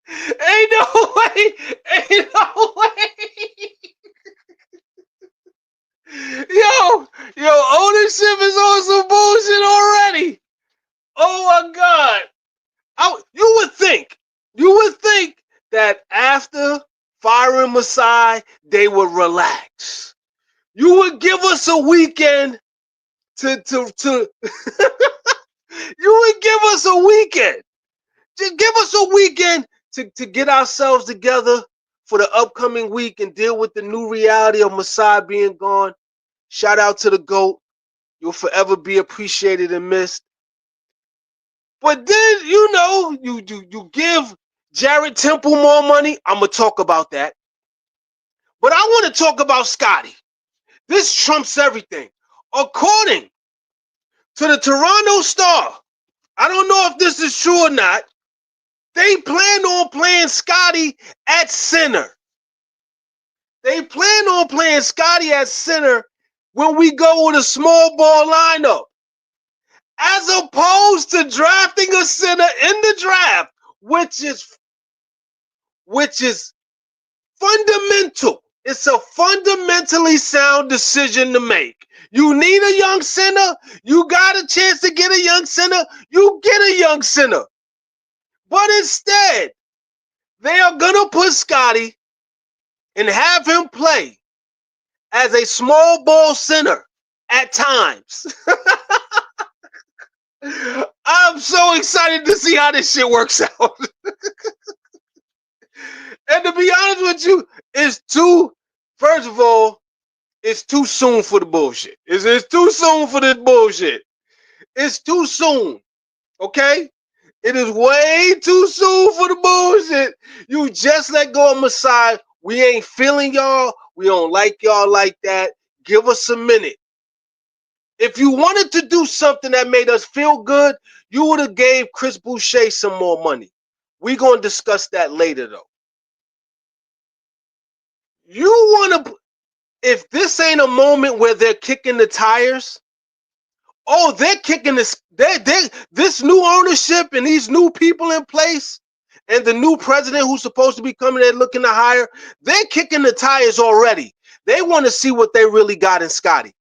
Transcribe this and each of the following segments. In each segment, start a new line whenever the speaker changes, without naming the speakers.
Ain't no way. Ain't no way. Yo, ownership is on some bullshit already. Oh my God. You would think that after firing Masai, they would relax. You would give us a weekend to you would give us a weekend. Just give us a weekend to get ourselves together for the upcoming week and deal with the new reality of Masai being gone. Shout out to the GOAT. You'll forever be appreciated and missed. But then, you give Jared Temple more money. I'm going to talk about that. But I want to talk about Scotty. This trumps everything. According to the Toronto Star, I don't know if this is true or not, they plan on playing Scotty at center. They plan on playing Scotty at center when we go with a small ball lineup, as opposed to drafting a center in the draft, which is fundamental. It's a fundamentally sound decision to make. You need a young center. You got a chance to get a young center. You get a young center. But instead, they are going to put Scotty and have him play as a small ball center at times. I'm so excited to see how this shit works out. And to be honest with you, first of all, it's too soon for the bullshit. It's too soon for this bullshit. It's too soon. Okay? It is way too soon for the bullshit. You just let go of Masai. We ain't feeling y'all. We don't like y'all like that. Give us a minute. If you wanted to do something that made us feel good, you would have gave Chris Boucher some more money. We're going to discuss that later, though. You want to, if this ain't a moment where they're kicking the tires, they're kicking this, this new ownership and these new people in place and the new president who's supposed to be coming there looking to hire, they're kicking the tires already. They want to see what they really got in Scotty.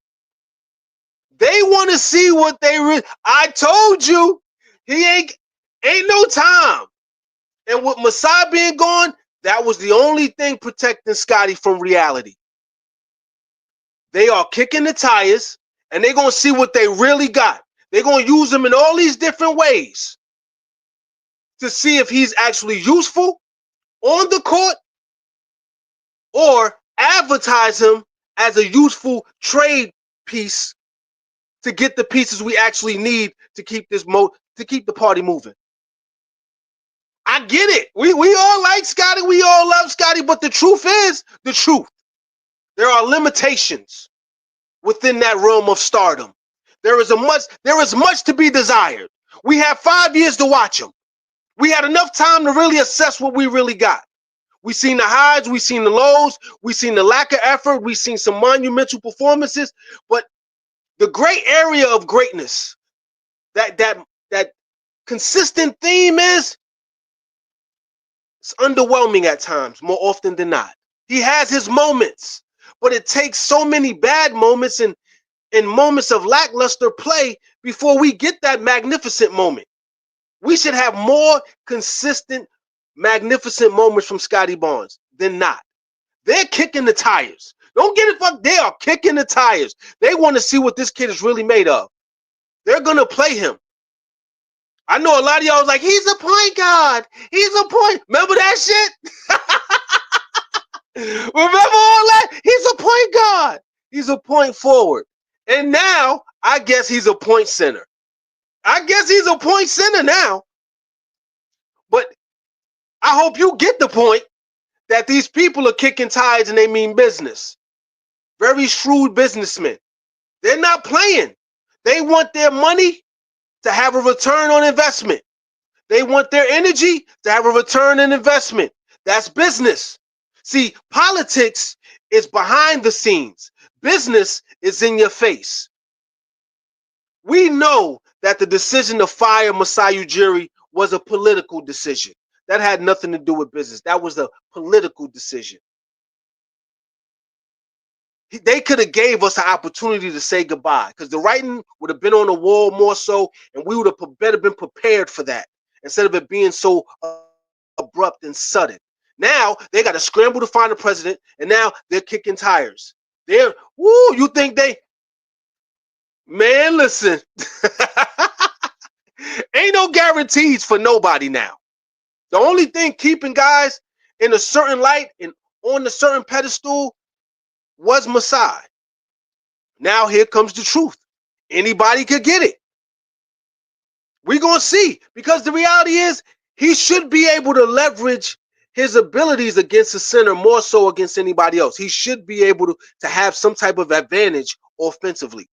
They want to see what they really, I told you, he ain't no time. And with Masai being gone, that was the only thing protecting Scotty from reality. They are kicking the tires, and they're going to see what they really got. They're going to use him in all these different ways to see if he's actually useful on the court or advertise him as a useful trade piece to get the pieces we actually need to keep the party moving. I get it. We all like Scotty. We all love Scotty. But the truth is the truth. There are limitations within that realm of stardom. There is much to be desired. We have 5 years to watch him. We had enough time to really assess what we really got. We seen the highs, we seen the lows, we seen the lack of effort, we seen some monumental performances, but the gray area of greatness, that consistent theme is, it's underwhelming at times, more often than not. He has his moments, but it takes so many bad moments and moments of lackluster play before we get that magnificent moment. We should have more consistent, magnificent moments from Scottie Barnes than not. They're kicking the tires. Don't get it fucked. They are kicking the tires. They want to see what this kid is really made of. They're going to play him. I know a lot of y'all was like, he's a point guard. He's a point. Remember that shit? Remember all that? He's a point guard. He's a point forward. And now, I guess he's a point center. I guess he's a point center now. But I hope you get the point that these people are kicking tires and they mean business. Very shrewd businessmen. They're not playing. They want their money to have a return on investment. They want their energy to have a return on investment. That's business. See, politics is behind the scenes. Business is in your face. We know that the decision to fire Masai Ujiri was a political decision. That had nothing to do with business. That was a political decision. They could have gave us an opportunity to say goodbye because the writing would have been on the wall more so, and we would have better been prepared for that instead of it being so abrupt and sudden. Now they got to scramble to find a president, and now they're kicking tires. You think they, man, listen, ain't no guarantees for nobody now. The only thing keeping guys in a certain light and on a certain pedestal was Masai. Now here comes the truth. Anybody could get it. We're going to see, because the reality is he should be able to leverage his abilities against the center more so against anybody else. He should be able to have some type of advantage offensively.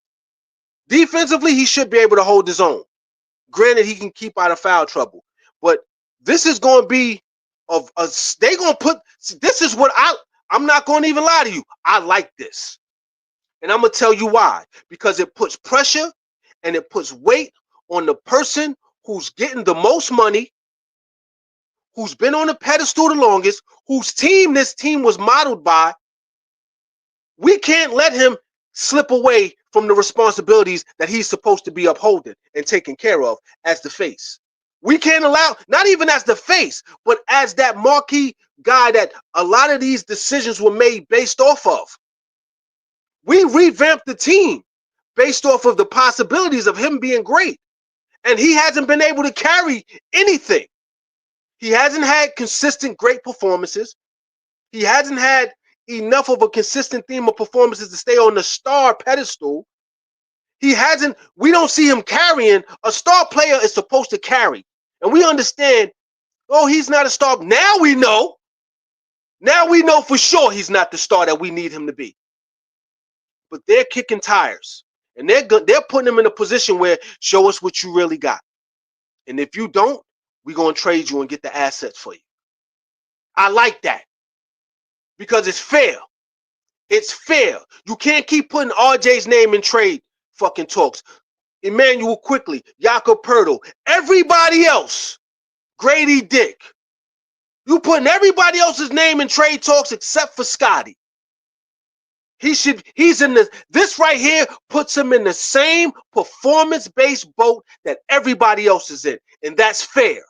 Defensively, he should be able to hold his own. Granted, he can keep out of foul trouble. But this is going to be they going to put, this is what I'm not going to even lie to you. I like this. And I'm going to tell you why. Because it puts pressure and it puts weight on the person who's getting the most money, who's been on the pedestal the longest, whose team this team was modeled by. We can't let him slip away from the responsibilities that he's supposed to be upholding and taking care of as the face. We can't allow, not even as the face, but as that marquee guy that a lot of these decisions were made based off of. We revamped the team based off of the possibilities of him being great. And he hasn't been able to carry anything. He hasn't had consistent great performances. He hasn't had enough of a consistent theme of performances to stay on the star pedestal. We don't see him carrying. A star player is supposed to carry. And we understand, oh, he's not a star. Now we know. Now we know for sure he's not the star that we need him to be. But they're kicking tires. And they're putting him in a position where show us what you really got. And if you don't, we're going to trade you and get the assets for you. I like that. Because it's fair. It's fair. You can't keep putting RJ's name in trade fucking talks. Emmanuel Quickly, Jakob Pertl, everybody else, Grady Dick. You putting everybody else's name in trade talks except for Scotty. This right here puts him in the same performance-based boat that everybody else is in. And that's fair.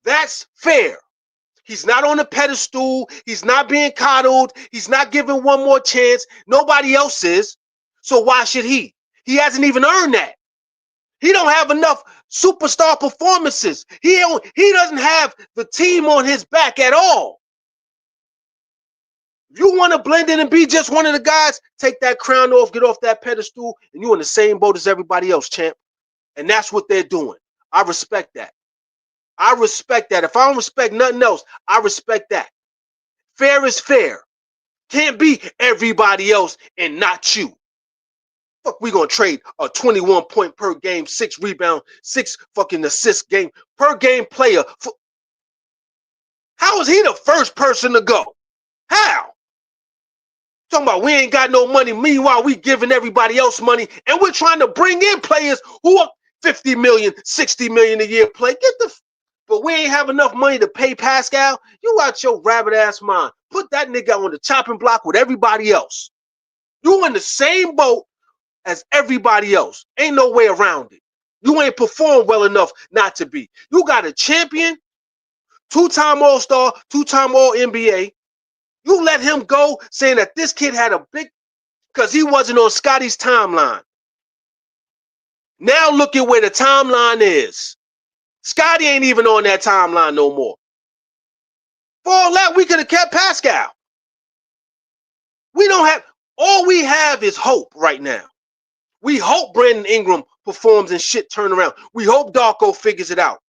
That's fair. He's not on a pedestal. He's not being coddled. He's not given one more chance. Nobody else is. So why should he? He hasn't even earned that. He don't have enough superstar performances. He doesn't have the team on his back at all. If you want to blend in and be just one of the guys, take that crown off, get off that pedestal, and you're in the same boat as everybody else, champ. And that's what they're doing. I respect that. I respect that. If I don't respect nothing else, I respect that. Fair is fair. Can't be everybody else and not you. Fuck, we gonna trade a 21 point per game, 6 rebound, 6 fucking assist game per game player. How is he the first person to go? How? Talking about we ain't got no money. Meanwhile, we giving everybody else money, and we're trying to bring in players who are 50 million, 60 million a year play. But we ain't have enough money to pay Pascal. You out your rabbit ass mind. Put that nigga on the chopping block with everybody else. You in the same boat as everybody else. Ain't no way around it. You ain't performed well enough not to be. You got a champion, 2-time All-Star, 2-time All-NBA. You let him go saying that this kid had a big, because he wasn't on Scotty's timeline. Now look at where the timeline is. Scotty ain't even on that timeline no more. For all that, we could have kept Pascal. All we have is hope right now. We hope Brandon Ingram performs and shit turn around. We hope Darko figures it out.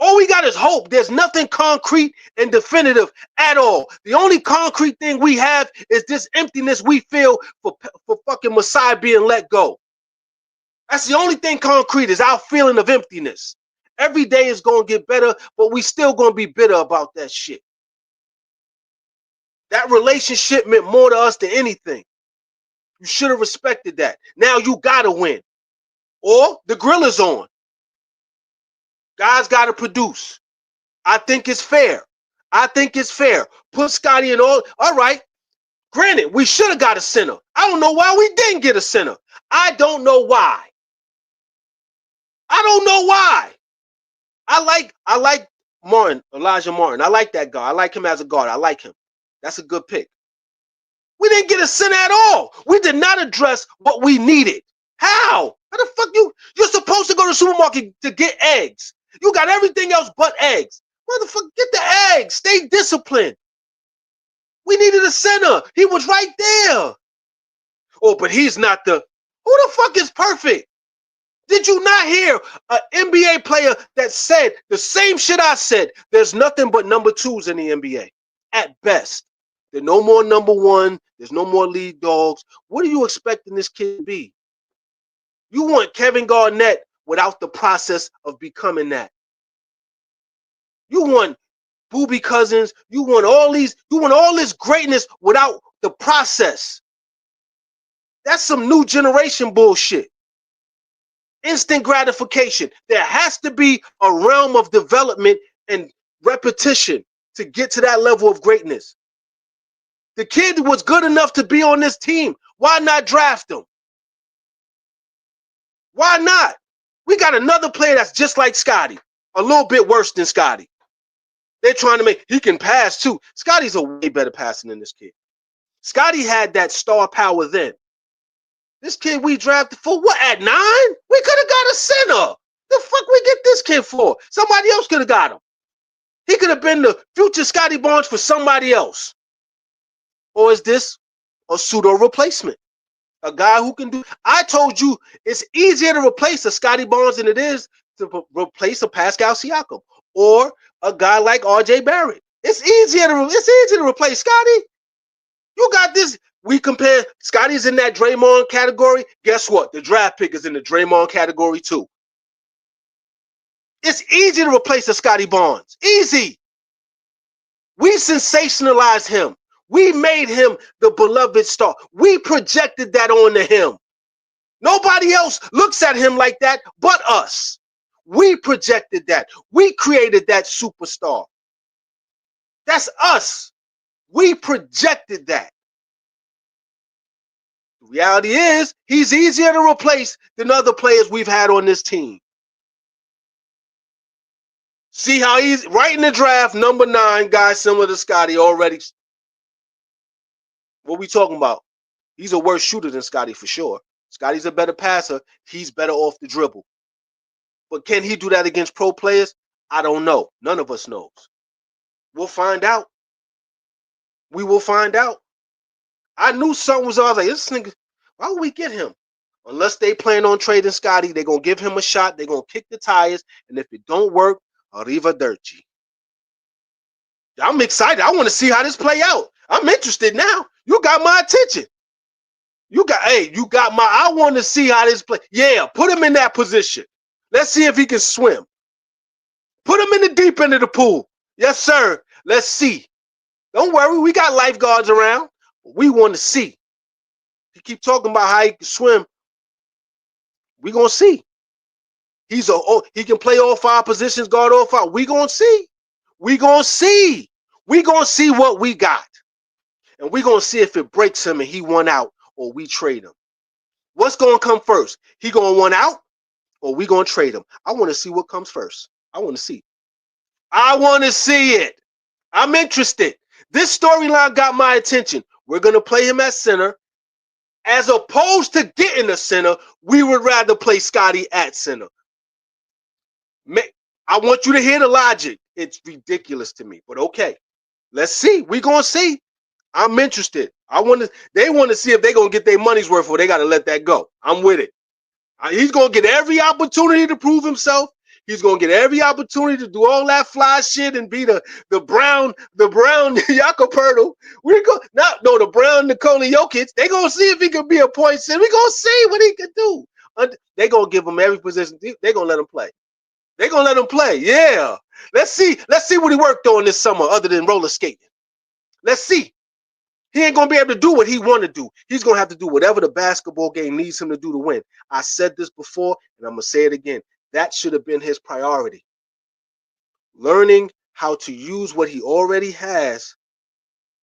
All we got is hope. There's nothing concrete and definitive at all. The only concrete thing we have is this emptiness we feel for fucking Masai being let go. That's the only thing concrete, is our feeling of emptiness. Every day is going to get better, but we still going to be bitter about that shit. That relationship meant more to us than anything. You should have respected that. Now you got to win. or the grill is on. Guys got to produce. I think it's fair. I think it's fair. Put Scotty in all right. Granted, we should have got a center. I don't know why we didn't get a center. I don't know why. I don't know why. I like Martin, Elijah Martin. I like that guy. I like him as a guard. I like him. That's a good pick. We didn't get a center at all. We did not address what we needed. How? How the fuck you're supposed to go to the supermarket to get eggs. You got everything else but eggs. Motherfucker, get the eggs. Stay disciplined. We needed a center. He was right there. Oh, but he's not the. Who the fuck is perfect? Did you not hear an NBA player that said the same shit I said? There's nothing but number twos in the NBA. At best. There's no more number one. There's no more lead dogs. What are you expecting this kid to be? You want Kevin Garnett without the process of becoming that. You want Boobie Cousins. You want all this greatness without the process. That's some new generation bullshit. Instant gratification. There has to be a realm of development and repetition to get to that level of greatness. The kid was good enough to be on this team. Why not draft him? Why not? We got another player that's just like Scotty. A little bit worse than Scotty. They're trying to make, he can pass too. Scotty's a way better passer than this kid. Scotty had that star power then. This kid we drafted for what, at 9? We could have got a center. The fuck we get this kid for? Somebody else could have got him. He could have been the future Scottie Barnes for somebody else. Or is this a pseudo replacement? A guy who can do. I told you it's easier to replace a Scottie Barnes than it is to replace a Pascal Siakam or a guy like RJ Barrett. It's easier to replace Scotty. You got this. We compare. Scotty's in that Draymond category. Guess what? The draft pick is in the Draymond category too. It's easy to replace a Scottie Barnes. Easy. We sensationalized him. We made him the beloved star. We projected that onto him. Nobody else looks at him like that but us. We projected that. We created that superstar. That's us. We projected that. The reality is, he's easier to replace than other players we've had on this team. See how he's right in the draft, number 9, guy similar to Scotty already. What we talking about? He's a worse shooter than Scotty for sure. Scotty's a better passer. He's better off the dribble. But can he do that against pro players? I don't know. None of us knows. We'll find out. We will find out. I knew something was off. Like, this nigga, why would we get him? Unless they plan on trading Scotty, they're going to give him a shot. They're going to kick the tires. And if it don't work, arrivederci. I'm excited. I want to see how this play out. I'm interested now. You got my attention. You got my, I want to see how this play. Yeah, put him in that position. Let's see if he can swim. Put him in the deep end of the pool. Yes, sir. Let's see. Don't worry. We got lifeguards around. We want to see. You keep talking about how he can swim. We going to see. He can play all 5 positions, guard all 5. We going to see. We going to see. We going to see what we got. And we going to see if it breaks him and he won out or we trade him. What's going to come first? He going to want out or we going to trade him? I want to see what comes first. I want to see. I want to see it. I'm interested. This storyline got my attention. We're going to play him at center. As opposed to getting a center, we would rather play Scotty at center. I want you to hear the logic. It's ridiculous to me, but okay. Let's see. We're going to see. I'm interested. They want to see if they're going to get their money's worth or they got to let that go. I'm with it. He's going to get every opportunity to prove himself. He's going to get every opportunity to do all that fly shit and be the brown Jakob Poeltl. The brown Nikola Jokic. They're going to see if he can be a point center. We're going to see what he can do. They're going to give him every position. They're going to let him play. They're going to let him play. Yeah. Let's see what he worked on this summer other than roller skating. Let's see. He ain't gonna be able to do what he want to do. He's gonna have to do whatever the basketball game needs him to do to win. I said this before, and I'm gonna say it again. That should have been his priority. Learning how to use what he already has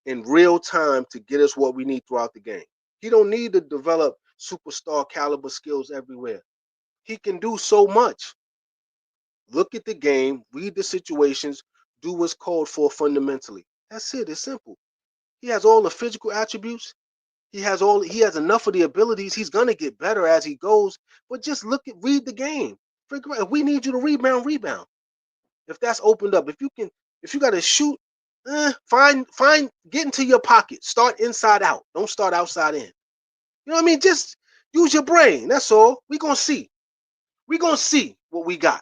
in real time to get us what we need throughout the game. He don't need to develop superstar caliber skills everywhere. He can do so much. Look at the game, read the situations, do what's called for fundamentally. That's it. It's simple. He has all the physical attributes. He has enough of the abilities. He's gonna get better as he goes. But just read the game. Figure out if we need you to rebound. If that's opened up, if you gotta shoot, find get into your pocket. Start inside out. Don't start outside in. You know what I mean? Just use your brain. That's all. We're gonna see. We're gonna see what we got.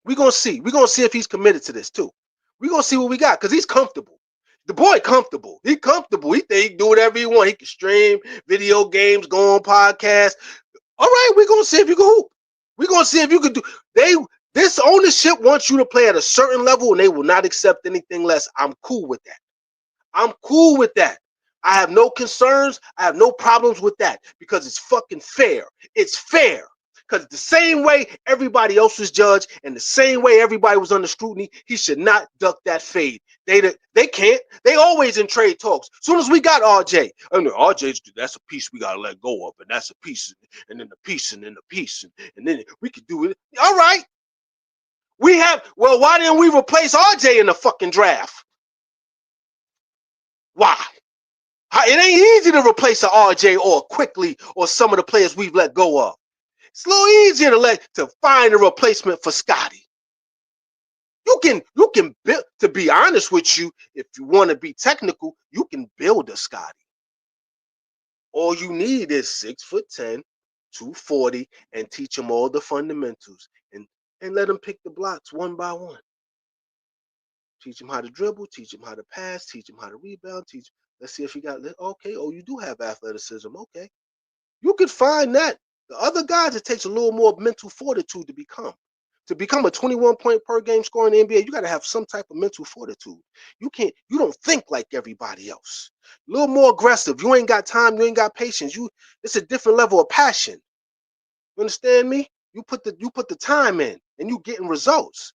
We're gonna see. We're gonna see if he's committed to this too. We're gonna see what we got because he's comfortable. The boy comfortable. He comfortable. He think he can do whatever he want. He can stream video games, go on podcasts. All right, we're gonna see if you can hoop. We're gonna see if you can do. This ownership wants you to play at a certain level, and they will not accept anything less. I'm cool with that. I'm cool with that. I have no concerns. I have no problems with that because it's fucking fair. It's fair. Because the same way everybody else was judged and the same way everybody was under scrutiny, he should not duck that fade. They can't. They always in trade talks. As soon as we got RJ, RJ's that's a piece we gotta let go of, and that's a piece, and then the piece, and then the piece, and then we could do it. All right. Why didn't we replace RJ in the fucking draft? Why? It ain't easy to replace a RJ or Quickly or some of the players we've let go of. It's a little easier to find a replacement for Scotty. You can build, to be honest with you, if you want to be technical, you can build a Scotty. All you need is 6'10", 240, and teach him all the fundamentals and let him pick the blocks one by one. Teach him how to dribble, teach him how to pass, teach him how to rebound, let's see if he got okay. Oh, you do have athleticism. Okay. You could find that. The other guys, it takes a little more mental fortitude to become. To become a 21-point per game scorer in the NBA, you got to have some type of mental fortitude. You don't think like everybody else. A little more aggressive. You ain't got time, you ain't got patience. It's a different level of passion. You understand me? You put the time in and you getting results.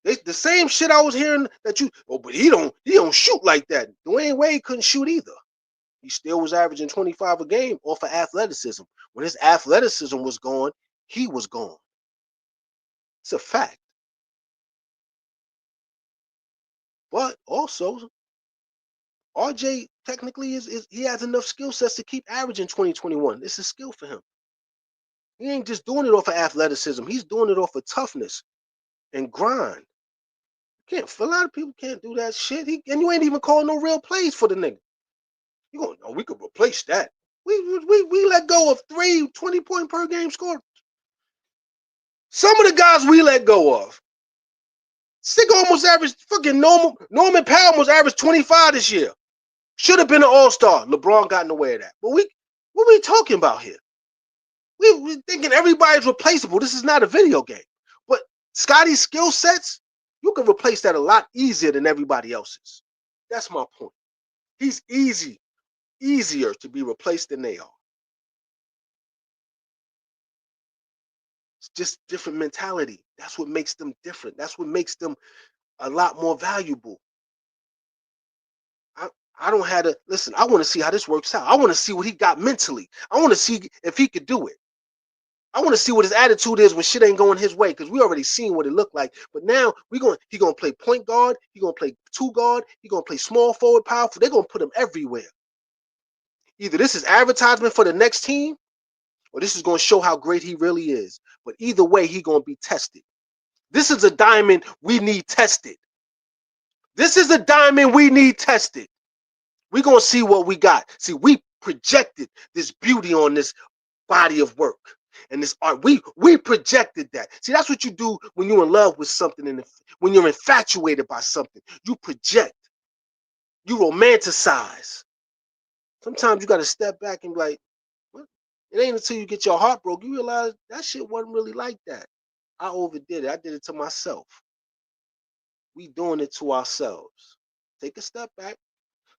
The same shit I was hearing that but he don't shoot like that. Dwayne Wade couldn't shoot either. He still was averaging 25 a game off of athleticism. When his athleticism was gone, he was gone. It's a fact. But also, RJ technically he has enough skill sets to keep averaging 2021. It's a skill for him. He ain't just doing it off of athleticism. He's doing it off of toughness and grind. A lot of people can't do that shit. And you ain't even calling no real plays for the nigga. You going, we could replace that. We let go of 3 20-point per game score. Some of the guys we let go of. Stick almost averaged fucking Norman Powell almost averaged 25 this year. Should have been an all-star. LeBron got in the way of that. But what are we talking about here? We're thinking everybody's replaceable. This is not a video game. But Scotty's skill sets, you can replace that a lot easier than everybody else's. That's my point. He's easier to be replaced than they are. It's just different mentality. That's what makes them different. That's what makes them a lot more valuable. I don't have to listen. I want to see how this works out. I want to see what he got mentally. I want to see if he could do it. I want to see what his attitude is when shit ain't going his way, because we already seen what it looked like. But now he gonna play point guard, he gonna play 2 guard, he gonna play small forward, powerful. They're gonna put him everywhere. Either this is advertisement for the next team, or this is gonna show how great he really is. But either way, he gonna be tested. This is a diamond we need tested. This is a diamond we need tested. We're going to see what we got. See, we projected this beauty on this body of work and this art. We projected that. See, that's what you do when you're in love with something and when you're infatuated by something. You project. You romanticize. Sometimes you got to step back and be like, what? It ain't until you get your heart broke, you realize that shit wasn't really like that. I overdid it. I did it to myself. We doing it to ourselves. Take a step back.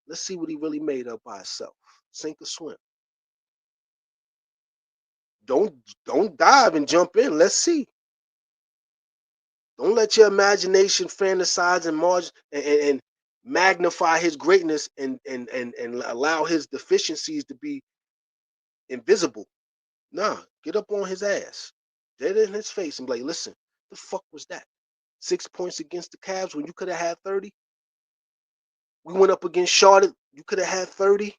Let's see what he really made up by himself. Sink or swim. Don't dive and jump in. Let's see. Don't let your imagination fantasize and and magnify his greatness and allow his deficiencies to be invisible. Nah, get up on his ass, dead in his face, and be like, listen, the fuck was that? 6 points against the Cavs when you could have had 30. We went up against Charlotte. You could have had 30.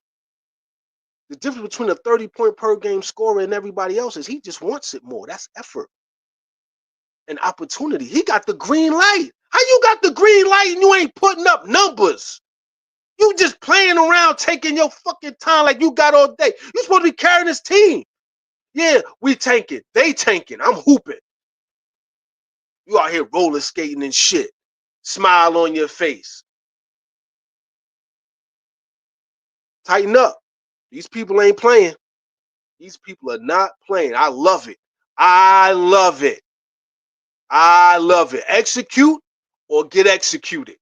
The difference between a 30-point per game scorer and everybody else is he just wants it more. That's effort and opportunity. He got the green light. How you got the green light and you ain't putting up numbers? You just playing around, taking your fucking time like you got all day. You supposed to be carrying this team. Yeah, we tanking. They tanking. I'm hooping. You out here roller skating and shit. Smile on your face. Tighten up. These people ain't playing. These people are not playing. I love it. I love it. I love it. Execute or get executed.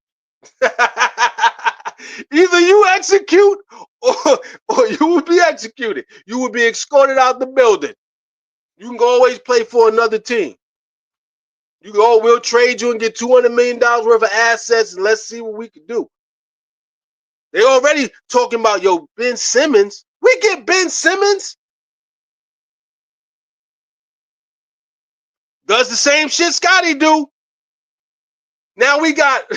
Either you execute or you will be executed. You will be escorted out the building. You can always play for another team. You can, oh, we'll trade you and get $200 million worth of assets and let's see what we can do. They already talking about, yo, Ben Simmons. We get Ben Simmons. Does the same shit Scotty do. Now we got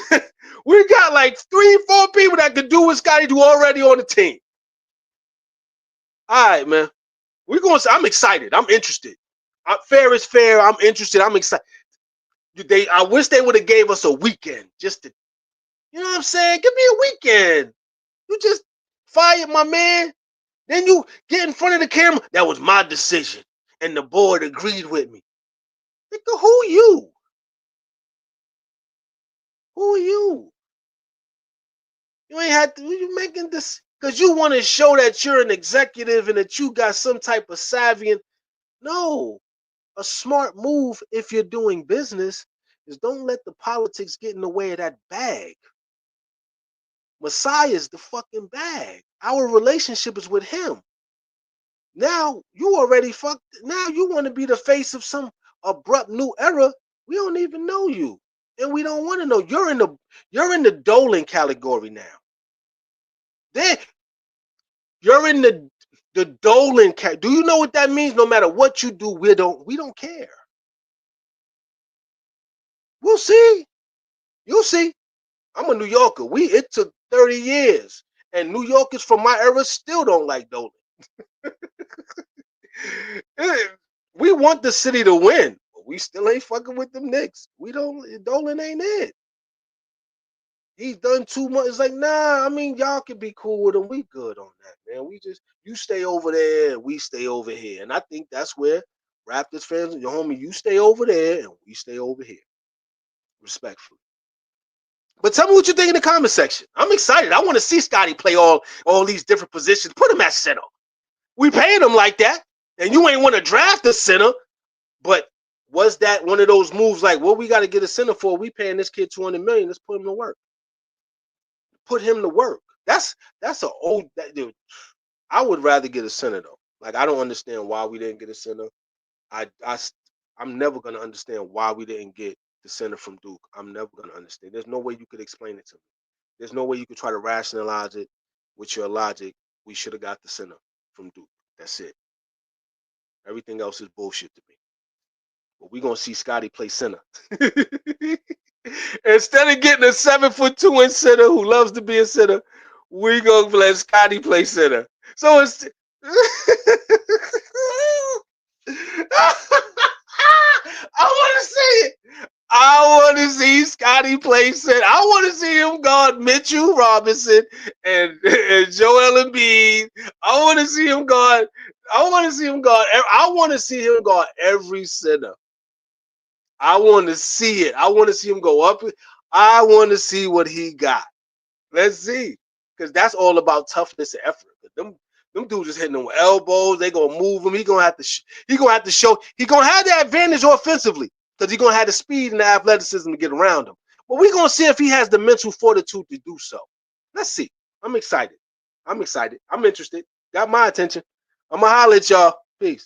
like 3-4 people that could do what Scotty do already on the team. All right, man. I'm excited. I'm interested. Fair is fair. I'm interested. I'm excited. I wish they would have gave us a weekend just to, you know what I'm saying? Give me a weekend. You just fired my man. Then you get in front of the camera. That was my decision. And the board agreed with me. Nigga, who you? Who are you? You ain't had to, you making this because you want to show that you're an executive and that you got some type of savvy. No, a smart move if you're doing business is don't let the politics get in the way of that bag. Messiah's the fucking bag. Our relationship is with him. Now you already fucked. Now you want to be the face of some abrupt new era. We don't even know you, and we don't want to know. You're in the Dolan category now. You're in the Dolan category. Do you know what that means? No matter what you do, we don't care. We'll see. You'll see. I'm a New Yorker. It took 30 years, and New Yorkers from my era still don't like Dolan. We want the city to win, but we still ain't fucking with them Knicks. Dolan ain't it. He's done too much. It's like, nah, I mean, y'all can be cool with him. We good on that, man. You stay over there and we stay over here. And I think that's where Raptors fans, your homie, you stay over there and we stay over here. Respectfully. But tell me what you think in the comment section. I'm excited. I want to see Scotty play all these different positions. Put him at center. We paid him like that. And you ain't want to draft a center. But was that one of those moves like, well, we got to get a center for? We paying this kid $200 million. Let's put him to work. Put him to work. That's an old dude. I would rather get a center though. Like I don't understand why we didn't get a center. I'm never gonna understand why we didn't get the center from Duke. I'm never gonna understand. There's no way you could explain it to me. There's no way you could try to rationalize it with your logic. We should have got the center from Duke. That's it. Everything else is bullshit to me. But we're gonna see Scotty play center. Instead of getting a 7'2" in center who loves to be a center, we gonna let Scotty play center. So it's I want to see it. I want to see Scotty play center. I want to see him guard Mitchell Robinson and Joel Embiid. I want to see him guard. I want to see him guard every center. I want to see it. I want to see him go up. I want to see what he got. Let's see. Because that's all about toughness and effort. Them dudes just hitting them with elbows. They gonna move him. He gonna have to show. He gonna have the advantage offensively because he gonna have the speed and the athleticism to get around him. But we gonna see if he has the mental fortitude to do so. Let's see. I'm excited. I'm excited. I'm interested. Got my attention. I'm gonna holler at y'all. Peace.